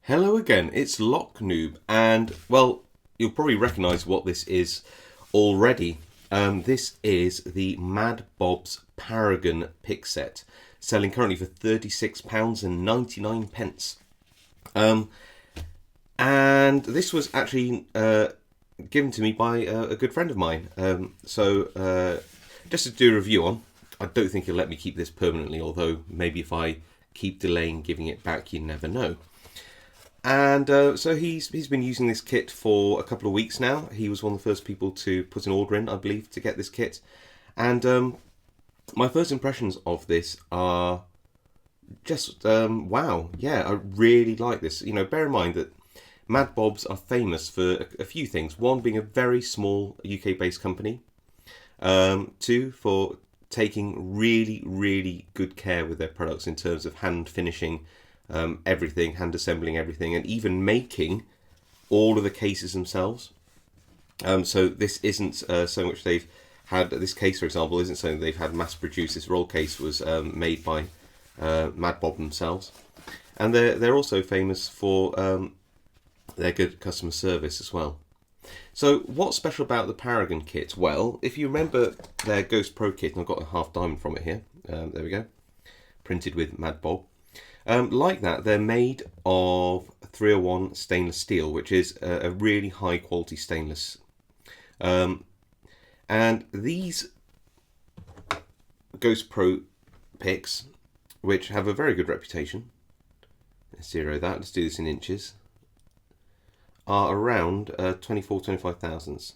Hello again, it's Lock Noob, and well, you'll probably recognise what this is already. This is the Mad.bob's Paragon pick set, selling currently for £36.99. And this was actually given to me by a good friend of mine. Just to do a review on, I don't think he'll let me keep this permanently, although maybe if I keep delaying giving it back, you never know. And so he's been using this kit for a couple of weeks now. He was one of the first people to put an order in, I believe, to get this kit. And my first impressions of this are just wow. Yeah, I really like this. You know, bear in mind that Mad.bobs are famous for a few things. One, being a very small UK-based company. Two, for taking really, really good care with their products in terms of hand finishing everything, hand assembling everything, and even making all of the cases themselves. So this isn't so much they've had, this case for example isn't something they've had mass produced. This roll case was made by Mad.bob themselves, and they're also famous for their good customer service as well. So what's special about the Paragon kit? Well, if you remember their Ghost Pro kit, and I've got a half diamond from it here, there we go, printed with Mad.bob. Like that, they're made of 301 stainless steel, which is a really high quality stainless. And these Ghost Pro picks, which have a very good reputation, let's zero that, let's do this in inches, are around 25 thousandths,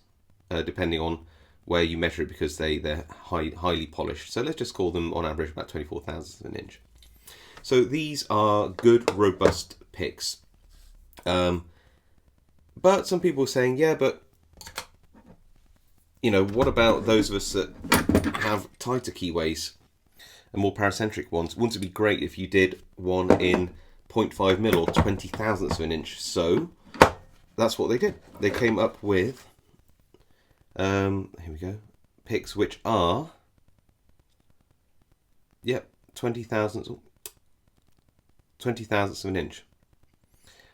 depending on where you measure it, because they're highly polished. So let's just call them on average about 24 thousandths of an inch. So these are good, robust picks. But some people are saying, yeah, but, you know, what about those of us that have tighter keyways and more paracentric ones? Wouldn't it be great if you did one in 0.5 mil or 20 thousandths of an inch? So that's what they did. They came up with, here we go, picks which are, yep, 20 thousandths of an inch.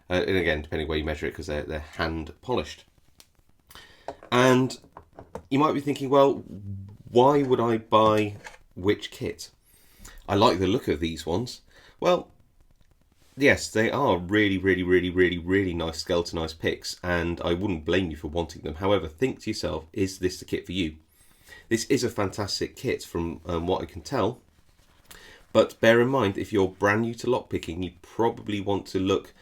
And again, depending where you measure it, because they're hand polished. And you might be thinking, well, why would I buy which kit? I like the look of these ones. Well, yes, they are really, really, really, really, really nice skeletonized picks, and I wouldn't blame you for wanting them. However, think to yourself, is this the kit for you? This is a fantastic kit from what I can tell. But bear in mind, if you're brand new to lockpicking, you probably want to look,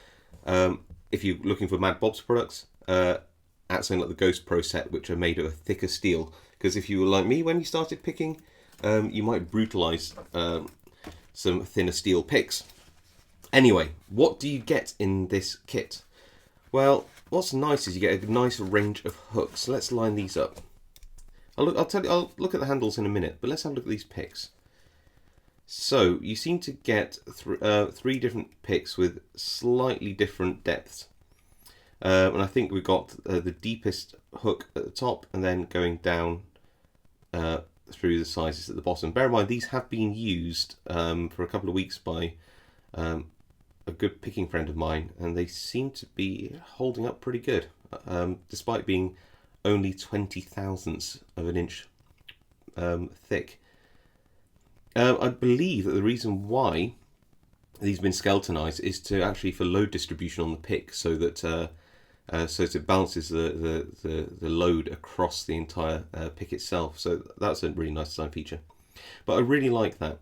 if you're looking for Mad.bob's products, at something like the Ghost Pro set, which are made of a thicker steel. Because if you were like me when you started picking, you might brutalise some thinner steel picks. Anyway, what do you get in this kit? Well, what's nice is you get a nice range of hooks. Let's line these up. I'll look at the handles in a minute, but let's have a look at these picks. So you seem to get three different picks with slightly different depths. And I think we've got the deepest hook at the top, and then going down through the sizes at the bottom. Bear in mind, these have been used for a couple of weeks by a good picking friend of mine, and they seem to be holding up pretty good, despite being only 20 thousandths of an inch thick. I believe that the reason why these have been skeletonized is to actually for load distribution on the pick, so that it balances the load across the entire pick itself. So that's a really nice design feature. But I really like that.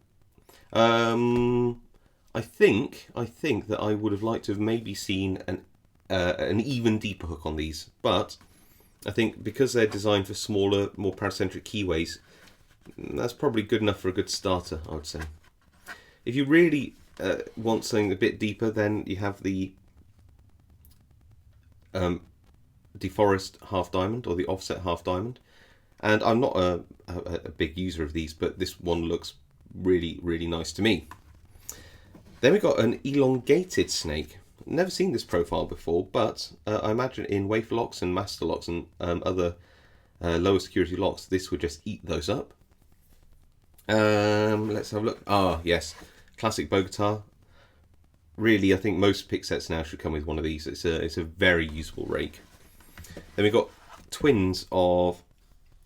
I think that I would have liked to have maybe seen an even deeper hook on these, but I think because they're designed for smaller, more paracentric keyways, that's probably good enough for a good starter, I would say. If you really want something a bit deeper, then you have the deforest half diamond, or the offset half diamond. And I'm not a big user of these, but this one looks really, really nice to me. Then we've got an elongated snake. Never seen this profile before, but I imagine in wafer locks and master locks and other lower security locks, this would just eat those up. Let's have a look. Ah, yes, classic bow guitar. really, I think most pick sets now should come with one of these. It's a very useful rake. Then we've got twins of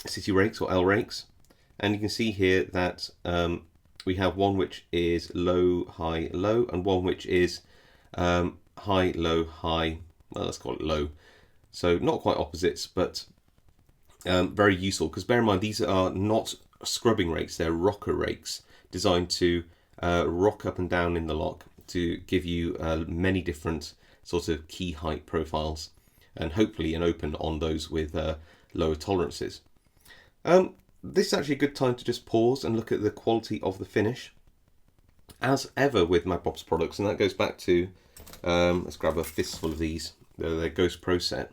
city rakes or L rakes, and you can see here that we have one which is low, high, low, and one which is high, low, high. Well, let's call it low. So not quite opposites, but very useful, because bear in mind these are not scrubbing rakes, they're rocker rakes designed to rock up and down in the lock to give you many different sort of key height profiles, and hopefully an open on those with lower tolerances. This is actually a good time to just pause and look at the quality of the finish, as ever with Mad.bob's products, and that goes back to, let's grab a fistful of these, their Ghost Pro set.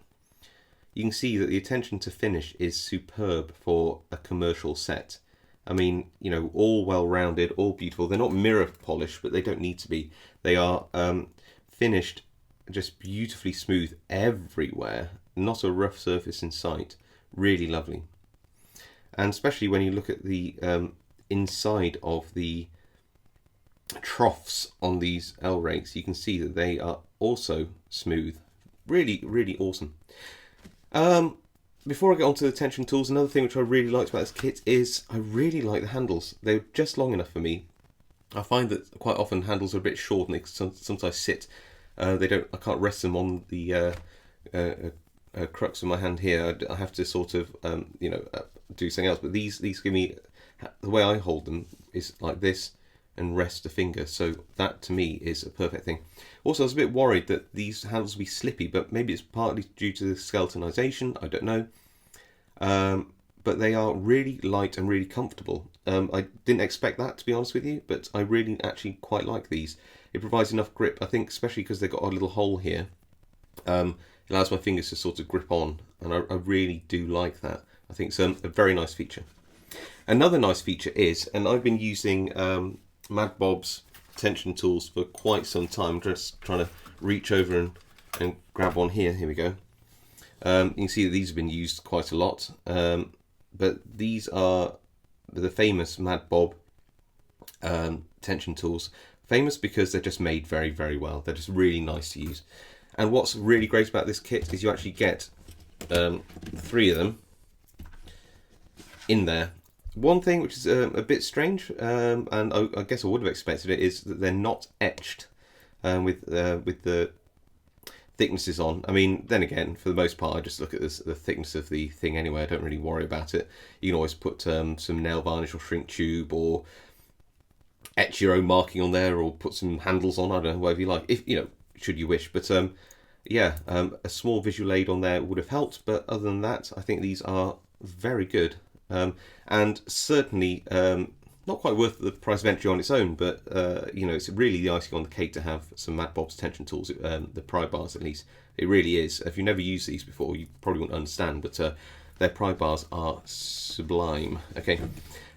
You can see that the attention to finish is superb for a commercial set. I mean, you know, all well-rounded, all beautiful. They're not mirror polished, but they don't need to be. They are finished just beautifully smooth everywhere. Not a rough surface in sight. Really lovely. And especially when you look at the inside of the troughs on these L rakes, you can see that they are also smooth. Really, really awesome. Before I get onto the tension tools, another thing which I really liked about this kit is I really like the handles. They're just long enough for me. I find that quite often handles are a bit short and they sometimes sit. I can't rest them on the crux of my hand here. I have to sort of do something else. But these give me, the way I hold them is like this and rest a finger. So that to me is a perfect thing. Also, I was a bit worried that these handles will be slippy, but maybe it's partly due to the skeletonization. I don't know. But they are really light and really comfortable. I didn't expect that, to be honest with you, but I really actually quite like these. It provides enough grip, I think, especially because they've got a little hole here. It allows my fingers to sort of grip on, and I really do like that. I think it's a very nice feature. Another nice feature is, and I've been using Mad.bob's tension tools for quite some time. I'm just trying to reach over and grab one here. Here we go. You can see that these have been used quite a lot, but these are the famous Mad.bob tension tools. Famous because they're just made very, very well. They're just really nice to use. And what's really great about this kit is you actually get 3 of them in there. One thing which is a bit strange, and I guess I would have expected it, is that they're not etched with the thicknesses on. I mean, then again, for the most part, I just look at the thickness of the thing anyway. I don't really worry about it. You can always put some nail varnish or shrink tube, or etch your own marking on there, or put some handles on. I don't know, whatever you like, if you know, should you wish. But yeah, a small visual aid on there would have helped. But other than that, I think these are very good. And certainly not quite worth the price of entry on its own, but you know, it's really the icing on the cake to have some Mad.bob's tension tools, the pry bars at least. It really is. If you've never used these before, you probably won't understand, but their pry bars are sublime. Okay,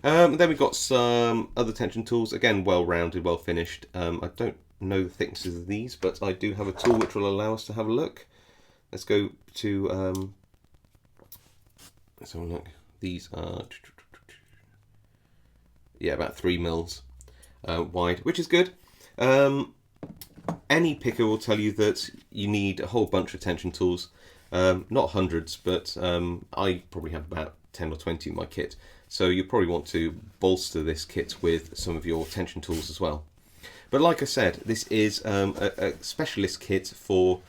then we've got some other tension tools, again well rounded, well finished. I don't know the thicknesses of these, but I do have a tool which will allow us to have a look. Let's go to let's have a look. These are, yeah, about 3 mils wide, which is good. Any picker will tell you that you need a whole bunch of tension tools, not hundreds, but I probably have about 10 or 20 in my kit. So you probably want to bolster this kit with some of your tension tools as well. But like I said, this is a specialist kit for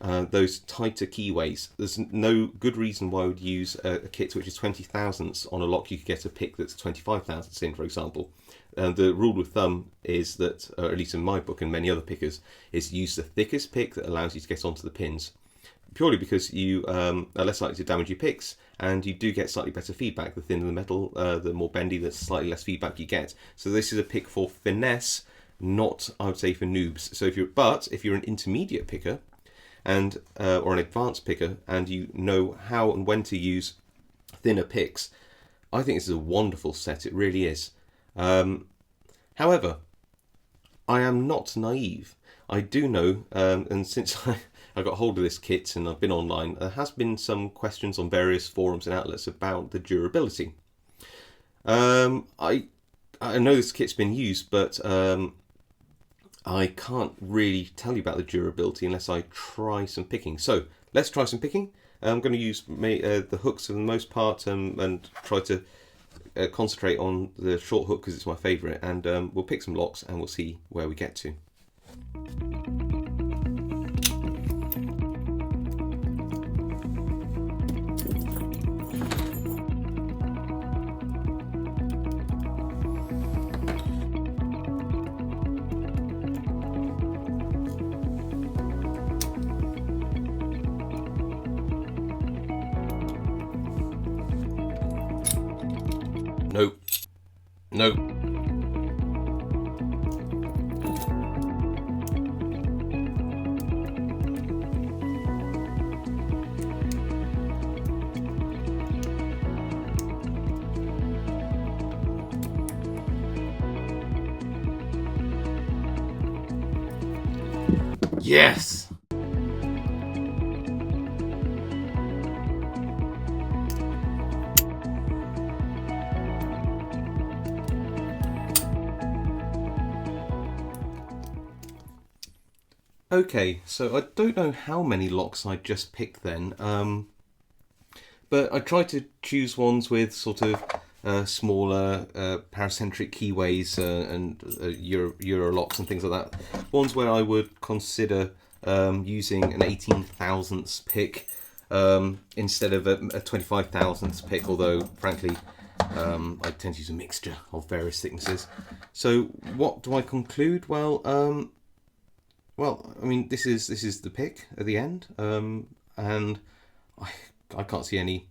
those tighter keyways. There's no good reason why I would use a kit which is 20 thousandths on a lock. You could get a pick that's 25 thousandths in, for example. The rule of thumb is that, or at least in my book and many other pickers, is use the thickest pick that allows you to get onto the pins. Purely because you are less likely to damage your picks, and you do get slightly better feedback. The thinner the metal, the more bendy, the slightly less feedback you get. So this is a pick for finesse, not, I would say, for noobs. So if you're an intermediate picker, and or an advanced picker, and you know how and when to use thinner picks, I think this is a wonderful set. It really is. However, I am not naive. I do know, and since I got hold of this kit and I've been online, there has been some questions on various forums and outlets about the durability. I know this kit's been used, but I can't really tell you about the durability unless I try some picking. So let's try some picking. I'm going to use the hooks for the most part, and try to concentrate on the short hook because it's my favourite, and we'll pick some locks and we'll see where we get to. Nope. Nope. Yes! Okay, so I don't know how many locks I just picked then, but I tried to choose ones with sort of smaller paracentric keyways and Euro locks and things like that. Ones where I would consider using an 18 thousandths pick instead of a 25 thousandths pick, although frankly I tend to use a mixture of various thicknesses. So what do I conclude? Well, I mean, this is the pick at the end, and I can't see any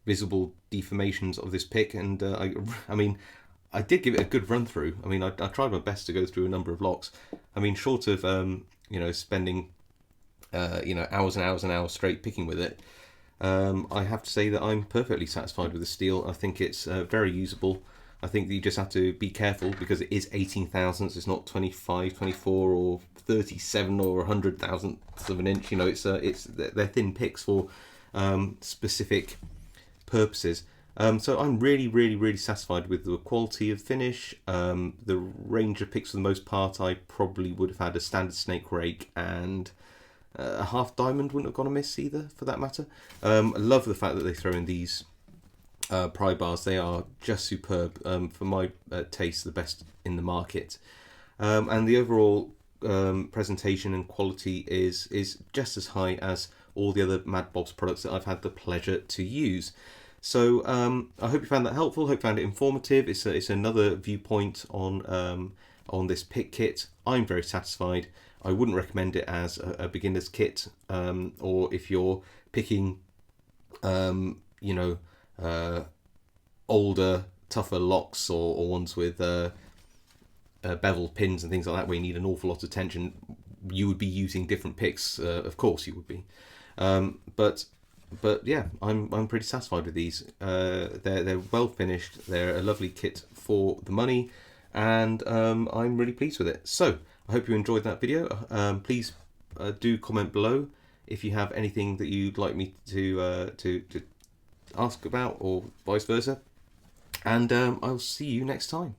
visible deformations of this pick, and I mean, I did give it a good run through. I mean, I tried my best to go through a number of locks. I mean, short of spending hours and hours and hours straight picking with it, I have to say that I'm perfectly satisfied with the steel. I think it's very usable. I think that you just have to be careful because it is 18 thousandths. It's not 25, 24, or 37 or 100 thousandths of an inch. You know, they're thin picks for specific purposes. So I'm really satisfied with the quality of finish. The range of picks for the most part, I probably would have had a standard snake rake, and a half diamond wouldn't have gone amiss either, for that matter. I love the fact that they throw in these pry bars. They are just superb. For my taste, the best in the market. And the overall presentation and quality is just as high as all the other Mad.bob's products that I've had the pleasure to use. So I hope you found that helpful. Hope you found it informative. It's another viewpoint on this pick kit. I'm very satisfied. I wouldn't recommend it as a beginner's kit, or if you're picking older, tougher locks, or ones with beveled pins and things like that, where you need an awful lot of tension. You would be using different picks, of course you would be. But yeah, I'm pretty satisfied with these. They're well finished. They're a lovely kit for the money, and I'm really pleased with it. So I hope you enjoyed that video. Please do comment below if you have anything that you'd like me to ask about, or vice versa. And I'll see you next time.